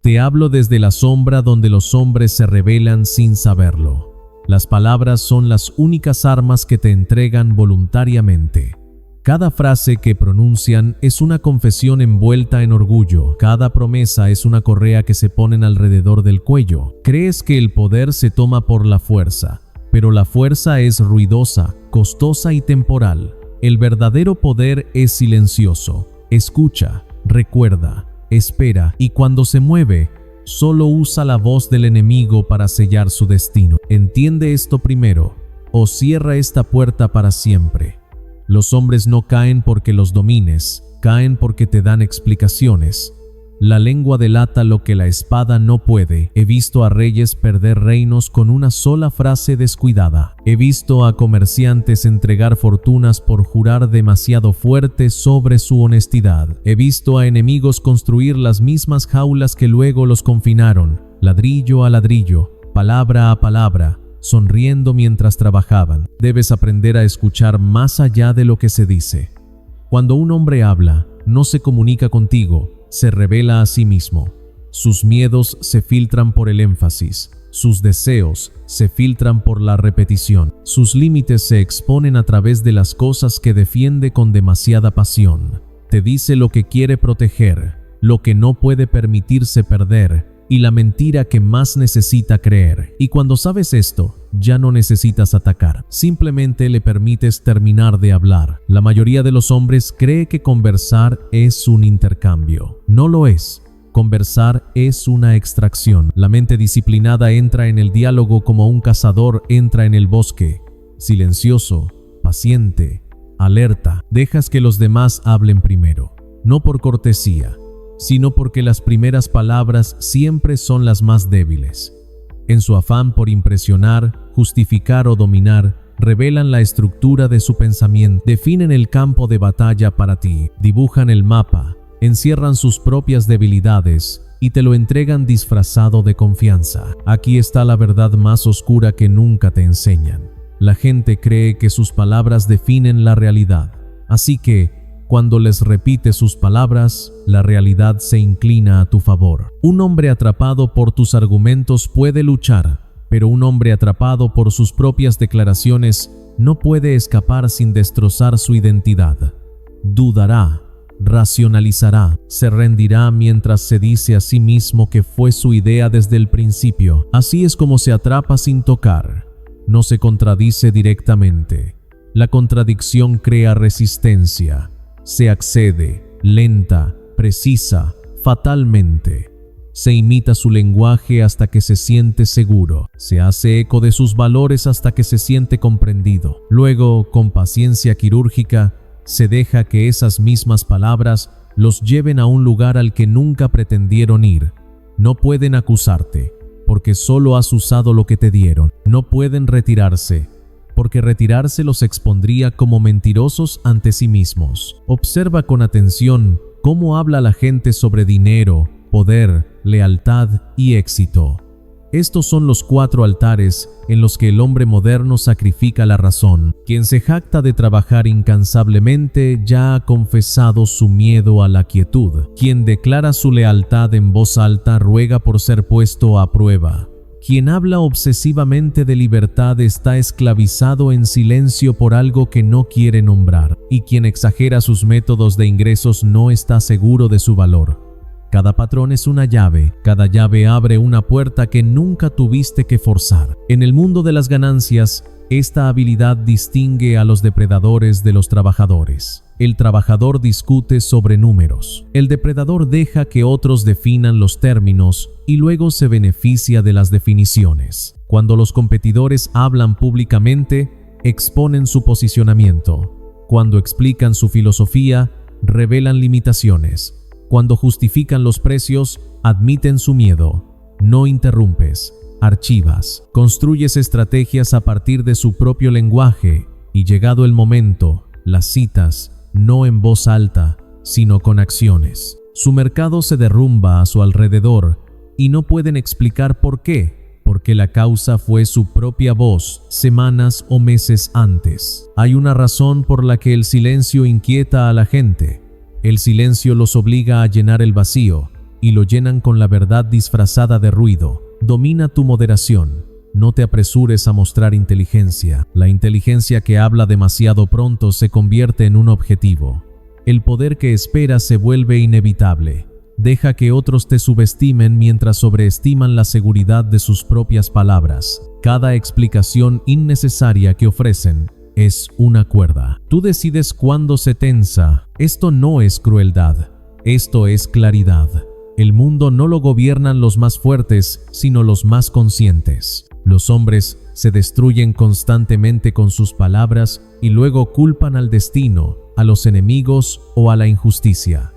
Te hablo desde la sombra donde los hombres se rebelan sin saberlo. Las palabras son las únicas armas que te entregan voluntariamente. Cada frase que pronuncian es una confesión envuelta en orgullo. Cada promesa es una correa que se ponen alrededor del cuello. Crees que el poder se toma por la fuerza, pero la fuerza es ruidosa, costosa y temporal. El verdadero poder es silencioso. Escucha, recuerda, espera y cuando se mueve, solo usa la voz del enemigo para sellar su destino. Entiende esto primero, o cierra esta puerta para siempre. Los hombres no caen porque los domines, caen porque te dan explicaciones. La lengua delata lo que la espada no puede. He visto a reyes perder reinos con una sola frase descuidada. He visto a comerciantes entregar fortunas por jurar demasiado fuerte sobre su honestidad. He visto a enemigos construir las mismas jaulas que luego los confinaron, ladrillo a ladrillo, palabra a palabra, sonriendo mientras trabajaban. Debes aprender a escuchar más allá de lo que se dice. Cuando un hombre habla, no se comunica contigo, se revela a sí mismo. Sus miedos se filtran por el énfasis, sus deseos se filtran por la repetición, sus límites se exponen a través de las cosas que defiende con demasiada pasión. Te dice lo que quiere proteger, lo que no puede permitirse perder y la mentira que más necesita creer. Y cuando sabes esto, ya no necesitas atacar, simplemente le permites terminar de hablar. La mayoría de los hombres cree que conversar es un intercambio. No lo es. Conversar es una extracción. La mente disciplinada entra en el diálogo como un cazador entra en el bosque, silencioso, paciente, alerta. Dejas que los demás hablen primero, no por cortesía, sino porque las primeras palabras siempre son las más débiles. En su afán por impresionar, justificar o dominar, revelan la estructura de su pensamiento, definen el campo de batalla para ti, dibujan el mapa, encierran sus propias debilidades y te lo entregan disfrazado de confianza. Aquí está la verdad más oscura que nunca te enseñan. La gente cree que sus palabras definen la realidad, así que cuando les repites sus palabras, la realidad se inclina a tu favor. Un hombre atrapado por tus argumentos puede luchar, pero un hombre atrapado por sus propias declaraciones no puede escapar sin destrozar su identidad. Dudará, racionalizará, se rendirá mientras se dice a sí mismo que fue su idea desde el principio. Así es como se atrapa sin tocar. No se contradice directamente. La contradicción crea resistencia. Se accede, lenta, precisa, fatalmente. Se imita su lenguaje hasta que se siente seguro. Se hace eco de sus valores hasta que se siente comprendido. Luego, con paciencia quirúrgica, se deja que esas mismas palabras los lleven a un lugar al que nunca pretendieron ir. No pueden acusarte, porque solo has usado lo que te dieron. No pueden retirarse, porque retirarse los expondría como mentirosos ante sí mismos. Observa con atención cómo habla la gente sobre dinero, poder, lealtad y éxito. Estos son los 4 altares en los que el hombre moderno sacrifica la razón. Quien se jacta de trabajar incansablemente ya ha confesado su miedo a la quietud. Quien declara su lealtad en voz alta ruega por ser puesto a prueba. Quien habla obsesivamente de libertad está esclavizado en silencio por algo que no quiere nombrar, y quien exagera sus métodos de ingresos no está seguro de su valor. Cada patrón es una llave, cada llave abre una puerta que nunca tuviste que forzar. En el mundo de las ganancias, esta habilidad distingue a los depredadores de los trabajadores. El trabajador discute sobre números. El depredador deja que otros definan los términos y luego se beneficia de las definiciones. Cuando los competidores hablan públicamente, exponen su posicionamiento. Cuando explican su filosofía, revelan limitaciones. Cuando justifican los precios, admiten su miedo. No interrumpes, archivas. Construyes estrategias a partir de su propio lenguaje y llegado el momento, las citas, no en voz alta, sino con acciones. Su mercado se derrumba a su alrededor y no pueden explicar por qué, porque la causa fue su propia voz semanas o meses antes. Hay una razón por la que el silencio inquieta a la gente. El silencio los obliga a llenar el vacío. y lo llenan con la verdad disfrazada de ruido. Domina tu moderación. No te apresures a mostrar inteligencia. La inteligencia que habla demasiado pronto se convierte en un objetivo. El poder que esperas se vuelve inevitable. Deja que otros te subestimen mientras sobreestiman la seguridad de sus propias palabras. Cada explicación innecesaria que ofrecen es una cuerda. Tú decides cuándo se tensa. Esto no es crueldad. Esto es claridad. El mundo no lo gobiernan los más fuertes, sino los más conscientes. Los hombres se destruyen constantemente con sus palabras y luego culpan al destino, a los enemigos o a la injusticia.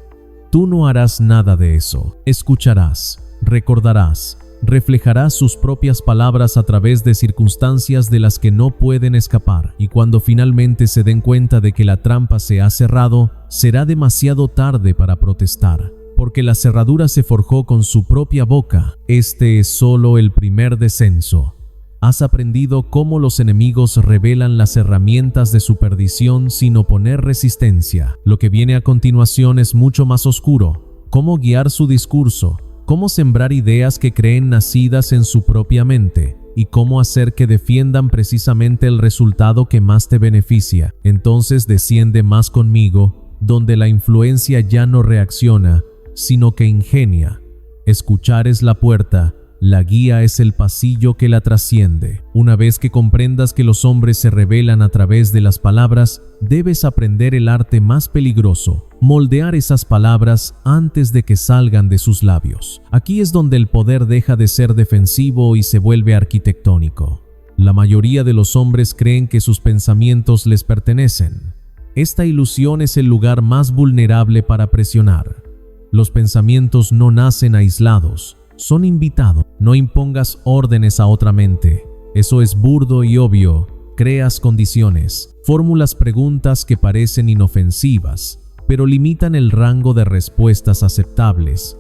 Tú no harás nada de eso. Escucharás, recordarás, reflejarás sus propias palabras a través de circunstancias de las que no pueden escapar. Y cuando finalmente se den cuenta de que la trampa se ha cerrado, será demasiado tarde para protestar, porque la cerradura se forjó con su propia boca. Este es solo el primer descenso. Has aprendido cómo los enemigos revelan las herramientas de su perdición sin oponer resistencia. Lo que viene a continuación es mucho más oscuro. Cómo guiar su discurso, cómo sembrar ideas que creen nacidas en su propia mente y cómo hacer que defiendan precisamente el resultado que más te beneficia. Entonces desciende más conmigo, donde la influencia ya no reacciona, sino que ingenia. Escuchar es la puerta. La guía es el pasillo que la trasciende. Una vez que comprendas que los hombres se revelan a través de las palabras, debes aprender el arte más peligroso: moldear esas palabras antes de que salgan de sus labios. Aquí es donde el poder deja de ser defensivo y se vuelve arquitectónico. La mayoría de los hombres creen que sus pensamientos les pertenecen. Esta ilusión es el lugar más vulnerable para presionar. Los pensamientos no nacen aislados. Son invitados. No impongas órdenes a otra mente. Eso es burdo y obvio. Creas condiciones. Formulas preguntas que parecen inofensivas, pero limitan el rango de respuestas aceptables.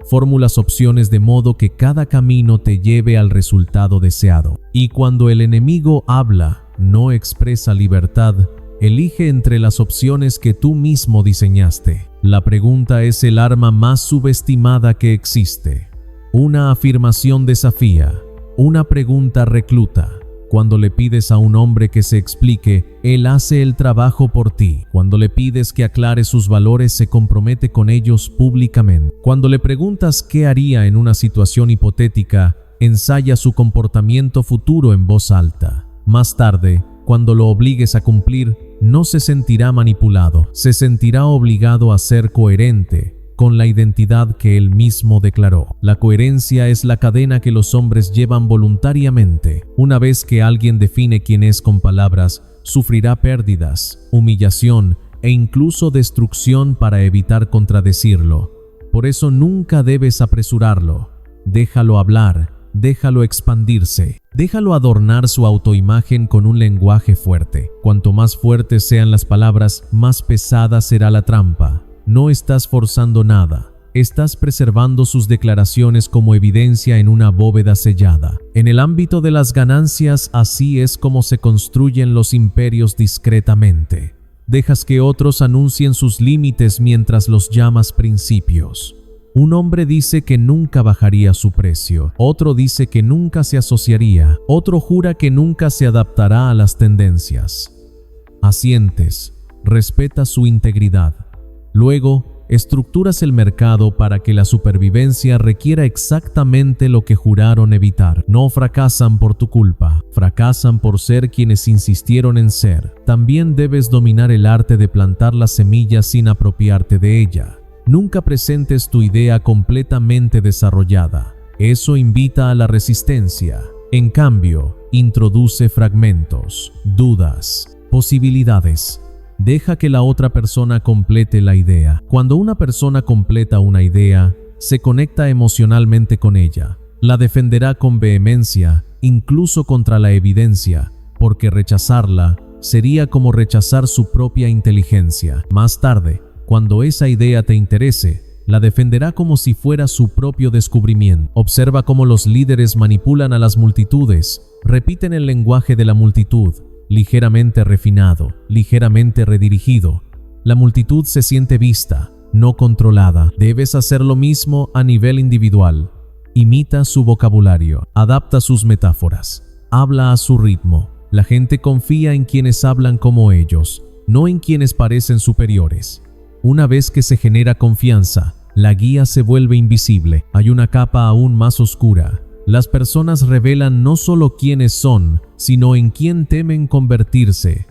Formulas opciones de modo que cada camino te lleve al resultado deseado. Y cuando el enemigo habla, no expresa libertad, elige entre las opciones que tú mismo diseñaste. La pregunta es el arma más subestimada que existe. Una afirmación desafía, una pregunta recluta. Cuando le pides a un hombre que se explique, él hace el trabajo por ti. Cuando le pides que aclare sus valores, se compromete con ellos públicamente. Cuando le preguntas qué haría en una situación hipotética, ensaya su comportamiento futuro en voz alta. Más tarde, cuando lo obligues a cumplir, no se sentirá manipulado, se sentirá obligado a ser coherente con la identidad que él mismo declaró. La coherencia es la cadena que los hombres llevan voluntariamente. Una vez que alguien define quién es con palabras, sufrirá pérdidas, humillación e incluso destrucción para evitar contradecirlo. Por eso nunca debes apresurarlo. Déjalo hablar, déjalo expandirse, déjalo adornar su autoimagen con un lenguaje fuerte. Cuanto más fuertes sean las palabras, más pesada será la trampa. No estás forzando nada, estás preservando sus declaraciones como evidencia en una bóveda sellada. En el ámbito de las ganancias, así es como se construyen los imperios discretamente. Dejas que otros anuncien sus límites mientras los llamas principios. Un hombre dice que nunca bajaría su precio, otro dice que nunca se asociaría, otro jura que nunca se adaptará a las tendencias. Asientes, respeta su integridad. Luego, estructuras el mercado para que la supervivencia requiera exactamente lo que juraron evitar. No fracasan por tu culpa, fracasan por ser quienes insistieron en ser. También debes dominar el arte de plantar las semillas sin apropiarte de ella. Nunca presentes tu idea completamente desarrollada. Eso invita a la resistencia. En cambio, introduce fragmentos, dudas, posibilidades. Deja que la otra persona complete la idea. Cuando una persona completa una idea, se conecta emocionalmente con ella. La defenderá con vehemencia, incluso contra la evidencia, porque rechazarla sería como rechazar su propia inteligencia. Más tarde, cuando esa idea te interese, la defenderá como si fuera su propio descubrimiento. Observa cómo los líderes manipulan a las multitudes, repiten el lenguaje de la multitud, ligeramente refinado, ligeramente redirigido. La multitud se siente vista, no controlada. Debes hacer lo mismo a nivel individual. Imita su vocabulario, adapta sus metáforas, habla a su ritmo. La gente confía en quienes hablan como ellos, no en quienes parecen superiores. Una vez que se genera confianza, la guía se vuelve invisible. Hay una capa aún más oscura. Las personas revelan no solo quiénes son, sino en quién temen convertirse.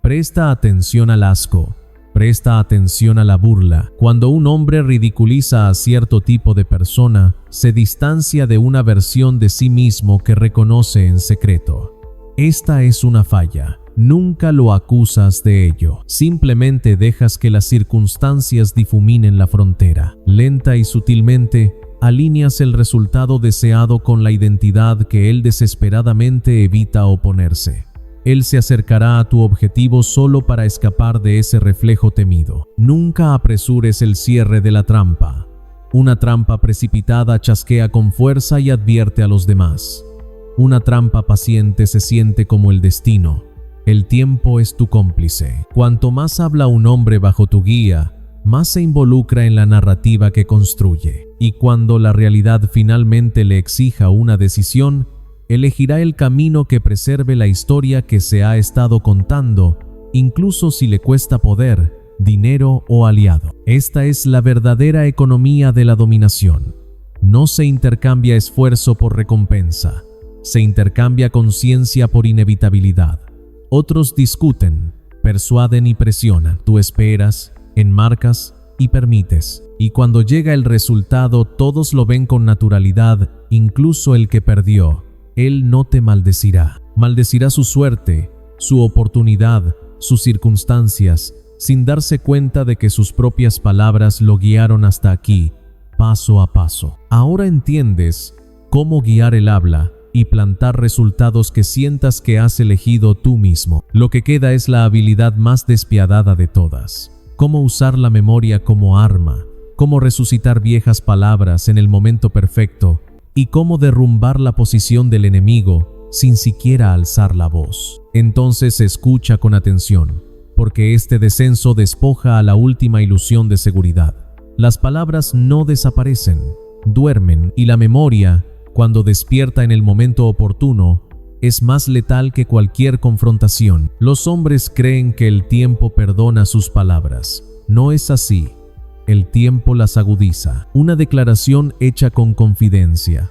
Presta atención al asco. Presta atención a la burla. Cuando un hombre ridiculiza a cierto tipo de persona, se distancia de una versión de sí mismo que reconoce en secreto. Esta es una falla. Nunca lo acusas de ello. Simplemente dejas que las circunstancias difuminen la frontera. Lenta y sutilmente, alineas el resultado deseado con la identidad que él desesperadamente evita oponerse. Él se acercará a tu objetivo solo para escapar de ese reflejo temido. Nunca apresures el cierre de la trampa. Una trampa precipitada chasquea con fuerza y advierte a los demás. Una trampa paciente se siente como el destino. El tiempo es tu cómplice. Cuanto más habla un hombre bajo tu guía, más se involucra en la narrativa que construye. Y cuando la realidad finalmente le exija una decisión, elegirá el camino que preserve la historia que se ha estado contando, incluso si le cuesta poder, dinero o aliado. Esta es la verdadera economía de la dominación. No se intercambia esfuerzo por recompensa, se intercambia conciencia por inevitabilidad. Otros discuten, persuaden y presionan. Tú esperas, enmarcas y permites. Y cuando llega el resultado, todos lo ven con naturalidad, incluso el que perdió. Él no te maldecirá. Maldecirá su suerte, su oportunidad, sus circunstancias, sin darse cuenta de que sus propias palabras lo guiaron hasta aquí, paso a paso. Ahora entiendes cómo guiar el habla y plantar resultados que sientas que has elegido tú mismo. Lo que queda es la habilidad más despiadada de todas. Cómo usar la memoria como arma, cómo resucitar viejas palabras en el momento perfecto y cómo derrumbar la posición del enemigo sin siquiera alzar la voz. Entonces escucha con atención, porque este descenso despoja a la última ilusión de seguridad. Las palabras no desaparecen, duermen, y la memoria, cuando despierta en el momento oportuno, es más letal que cualquier confrontación. Los hombres creen que el tiempo perdona sus palabras. No es así. El tiempo las agudiza. Una declaración hecha con confidencia.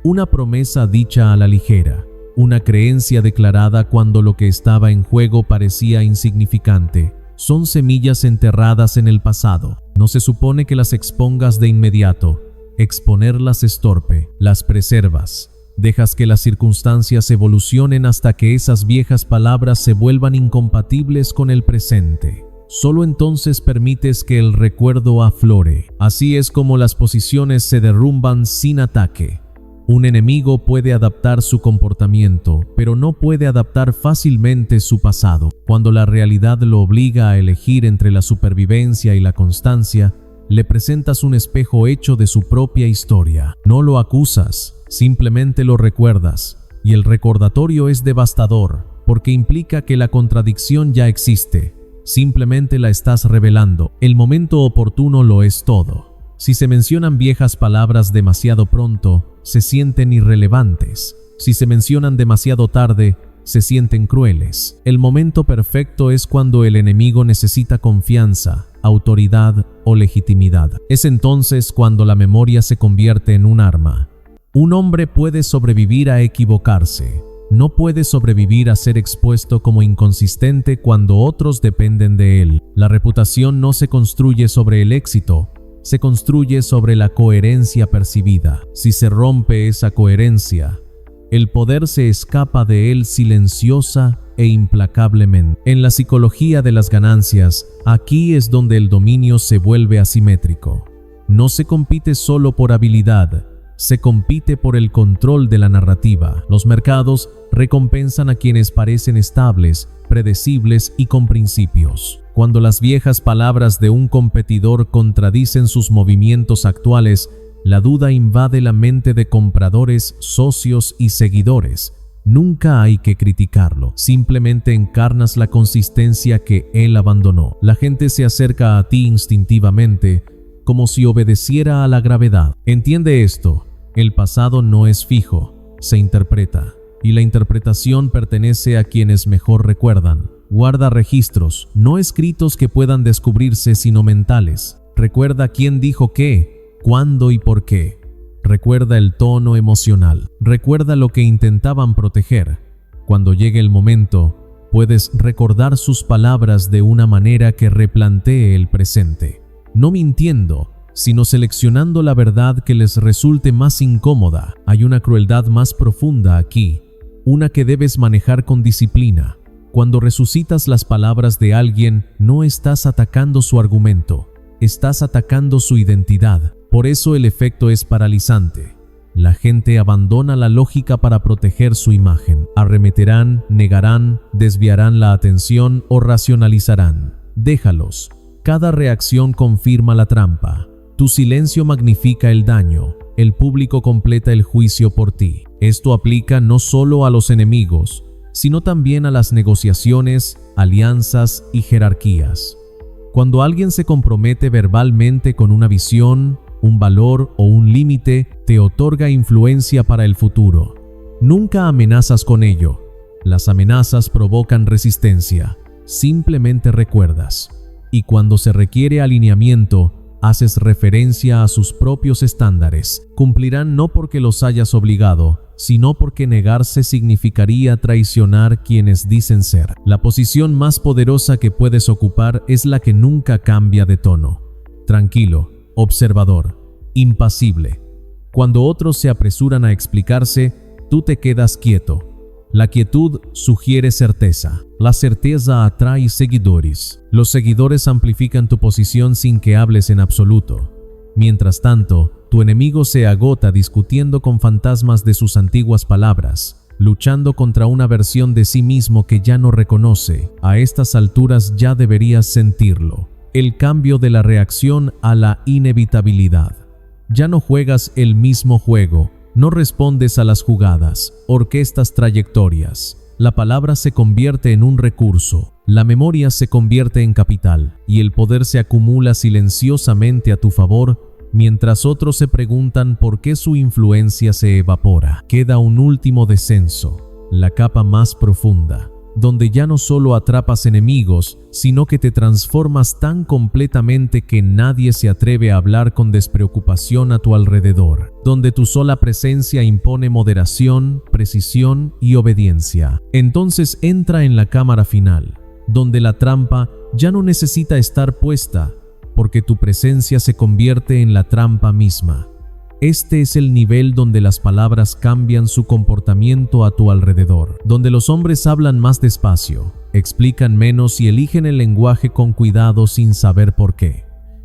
Una promesa dicha a la ligera. Una creencia declarada cuando lo que estaba en juego parecía insignificante. Son semillas enterradas en el pasado. No se supone que las expongas de inmediato. Exponerlas es torpe. Las preservas. Dejas que las circunstancias evolucionen hasta que esas viejas palabras se vuelvan incompatibles con el presente. Solo entonces permites que el recuerdo aflore. Así es como las posiciones se derrumban sin ataque. Un enemigo puede adaptar su comportamiento, pero no puede adaptar fácilmente su pasado. Cuando la realidad lo obliga a elegir entre la supervivencia y la constancia, le presentas un espejo hecho de su propia historia. No lo acusas, simplemente lo recuerdas. Y el recordatorio es devastador, porque implica que la contradicción ya existe. Simplemente la estás revelando. El momento oportuno lo es todo. Si se mencionan viejas palabras demasiado pronto, se sienten irrelevantes. Si se mencionan demasiado tarde, se sienten crueles. El momento perfecto es cuando el enemigo necesita confianza, autoridad o legitimidad. Es entonces cuando la memoria se convierte en un arma. Un hombre puede sobrevivir a equivocarse. No puede sobrevivir a ser expuesto como inconsistente cuando otros dependen de él. La reputación no se construye sobre el éxito, se construye sobre la coherencia percibida. Si se rompe esa coherencia, el poder se escapa de él silenciosa e implacablemente. En la psicología de las ganancias, aquí es donde el dominio se vuelve asimétrico. No se compite solo por habilidad, se compite por el control de la narrativa. Los mercados recompensan a quienes parecen estables, predecibles y con principios. Cuando las viejas palabras de un competidor contradicen sus movimientos actuales, la duda invade la mente de compradores, socios y seguidores. Nunca hay que criticarlo, simplemente encarnas la consistencia que él abandonó. La gente se acerca a ti instintivamente, como si obedeciera a la gravedad. Entiende esto, el pasado no es fijo, se interpreta, y la interpretación pertenece a quienes mejor recuerdan. Guarda registros, no escritos que puedan descubrirse, sino mentales. Recuerda quién dijo qué, cuándo y por qué. Recuerda el tono emocional. Recuerda lo que intentaban proteger. Cuando llegue el momento, puedes recordar sus palabras de una manera que replantee el presente. No mintiendo, sino seleccionando la verdad que les resulte más incómoda. Hay una crueldad más profunda aquí, una que debes manejar con disciplina. Cuando resucitas las palabras de alguien, no estás atacando su argumento, estás atacando su identidad. Por eso el efecto es paralizante. La gente abandona la lógica para proteger su imagen. Arremeterán, negarán, desviarán la atención o racionalizarán. Déjalos. Cada reacción confirma la trampa. Tu silencio magnifica el daño. El público completa el juicio por ti. Esto aplica no solo a los enemigos, sino también a las negociaciones, alianzas y jerarquías. Cuando alguien se compromete verbalmente con una visión, un valor o un límite, te otorga influencia para el futuro. Nunca amenazas con ello. Las amenazas provocan resistencia. Simplemente recuerdas. Y cuando se requiere alineamiento, haces referencia a sus propios estándares. Cumplirán no porque los hayas obligado, sino porque negarse significaría traicionar quienes dicen ser. La posición más poderosa que puedes ocupar es la que nunca cambia de tono. Tranquilo, observador, impasible. Cuando otros se apresuran a explicarse, tú te quedas quieto. La quietud sugiere certeza. La certeza atrae seguidores. Los seguidores amplifican tu posición sin que hables en absoluto. Mientras tanto, tu enemigo se agota discutiendo con fantasmas de sus antiguas palabras, luchando contra una versión de sí mismo que ya no reconoce. A estas alturas ya deberías sentirlo. El cambio de la reacción a la inevitabilidad. Ya no juegas el mismo juego. No respondes a las jugadas, orquestas trayectorias. La palabra se convierte en un recurso, la memoria se convierte en capital, y el poder se acumula silenciosamente a tu favor, mientras otros se preguntan por qué su influencia se evapora. Queda un último descenso, la capa más profunda, donde ya no solo atrapas enemigos, sino que te transformas tan completamente que nadie se atreve a hablar con despreocupación a tu alrededor, donde tu sola presencia impone moderación, precisión y obediencia. Entonces entra en la cámara final, donde la trampa ya no necesita estar puesta, porque tu presencia se convierte en la trampa misma. Este es el nivel donde las palabras cambian su comportamiento a tu alrededor, donde los hombres hablan más despacio, explican menos y eligen el lenguaje con cuidado sin saber por qué.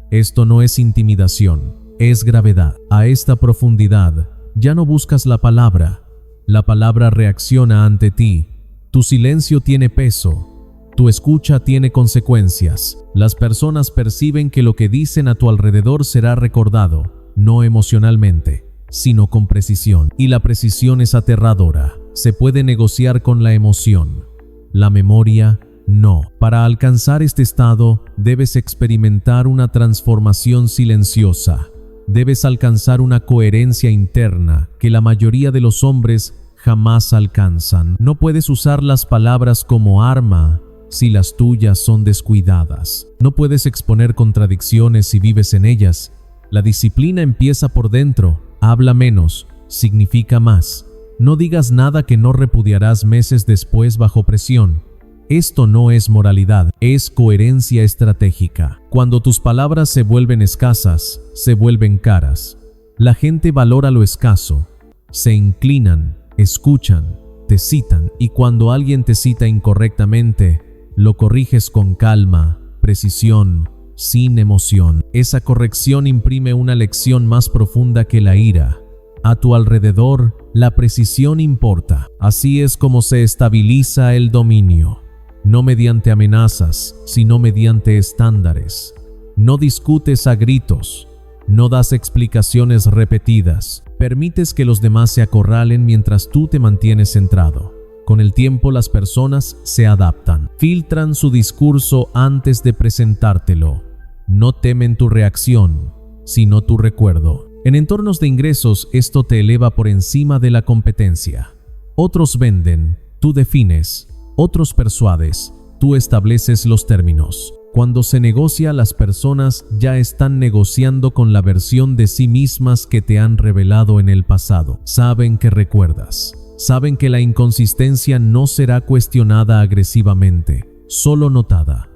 Esto no es intimidación, es gravedad. A esta profundidad, ya no buscas la palabra reacciona ante ti. Tu silencio tiene peso, tu escucha tiene consecuencias. Las personas perciben que lo que dicen a tu alrededor será recordado. No emocionalmente, sino con precisión. Y la precisión es aterradora. Se puede negociar con la emoción. La memoria, no. Para alcanzar este estado, debes experimentar una transformación silenciosa. Debes alcanzar una coherencia interna que la mayoría de los hombres jamás alcanzan. No puedes usar las palabras como arma si las tuyas son descuidadas. No puedes exponer contradicciones si vives en ellas. La disciplina empieza por dentro. Habla menos, significa más. No digas nada que no repudiarás meses después bajo presión. Esto no es moralidad, es coherencia estratégica. Cuando tus palabras se vuelven escasas, se vuelven caras. La gente valora lo escaso. Se inclinan, escuchan, te citan, y cuando alguien te cita incorrectamente, lo corriges con calma, precisión, sin emoción. Esa corrección imprime una lección más profunda que la ira. A tu alrededor, la precisión importa. Así es como se estabiliza el dominio. No mediante amenazas, sino mediante estándares. No discutes a gritos. No das explicaciones repetidas. Permites que los demás se acorralen mientras tú te mantienes centrado. Con el tiempo las personas se adaptan, filtran su discurso antes de presentártelo. No temen tu reacción, sino tu recuerdo. En entornos de ingresos esto te eleva por encima de la competencia. Otros venden, tú defines. Otros persuades, tú estableces los términos. Cuando se negocia, las personas ya están negociando con la versión de sí mismas que te han revelado en el pasado. Saben que recuerdas. Saben que la inconsistencia no será cuestionada agresivamente, solo notada.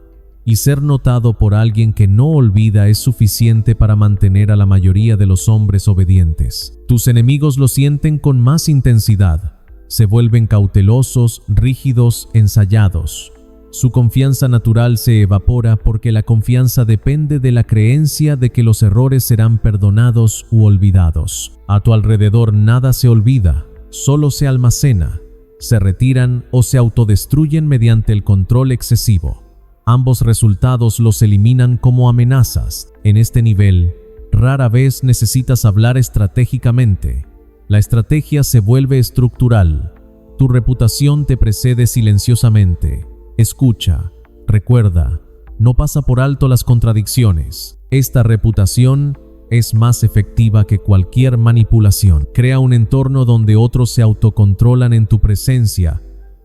Y ser notado por alguien que no olvida es suficiente para mantener a la mayoría de los hombres obedientes. Tus enemigos lo sienten con más intensidad. Se vuelven cautelosos, rígidos, ensayados. Su confianza natural se evapora porque la confianza depende de la creencia de que los errores serán perdonados u olvidados. A tu alrededor nada se olvida, solo se almacena. Se retiran o se autodestruyen mediante el control excesivo. Ambos resultados los eliminan como amenazas. En este nivel, rara vez necesitas hablar estratégicamente. La estrategia se vuelve estructural. Tu reputación te precede silenciosamente. Escucha, recuerda, no pasa por alto las contradicciones. Esta reputación es más efectiva que cualquier manipulación. Crea un entorno donde otros se autocontrolan en tu presencia.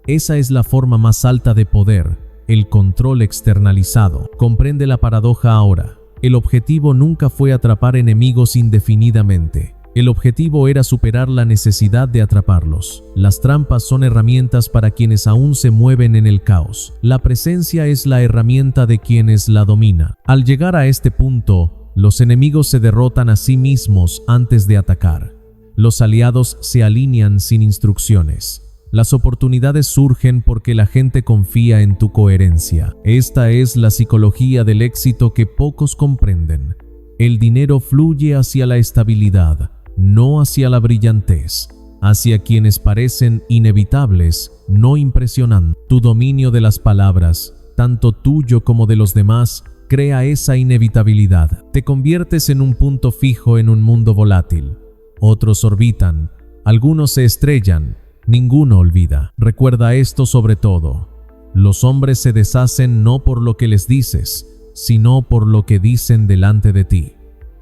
Esa es la forma más alta de poder, el control externalizado. Comprende la paradoja ahora. El objetivo nunca fue atrapar enemigos indefinidamente. El objetivo era superar la necesidad de atraparlos. Las trampas son herramientas para quienes aún se mueven en el caos. La presencia es la herramienta de quienes la dominan. Al llegar a este punto, los enemigos se derrotan a sí mismos antes de atacar. Los aliados se alinean sin instrucciones. Las oportunidades surgen porque la gente confía en tu coherencia. Esta es la psicología del éxito que pocos comprenden. El dinero fluye hacia la estabilidad, no hacia la brillantez, hacia quienes parecen inevitables, no impresionantes. Tu dominio de las palabras, tanto tuyo como de los demás, crea esa inevitabilidad. Te conviertes en un punto fijo en un mundo volátil. Otros orbitan, algunos se estrellan, ninguno olvida. Recuerda esto sobre todo: los hombres se deshacen no por lo que les dices, sino por lo que dicen delante de ti.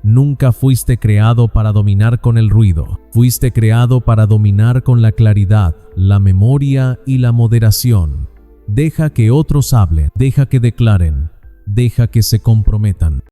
Nunca fuiste creado para dominar con el ruido. Fuiste creado para dominar con la claridad, la memoria y la moderación. Deja que otros hablen, deja que declaren, deja que se comprometan.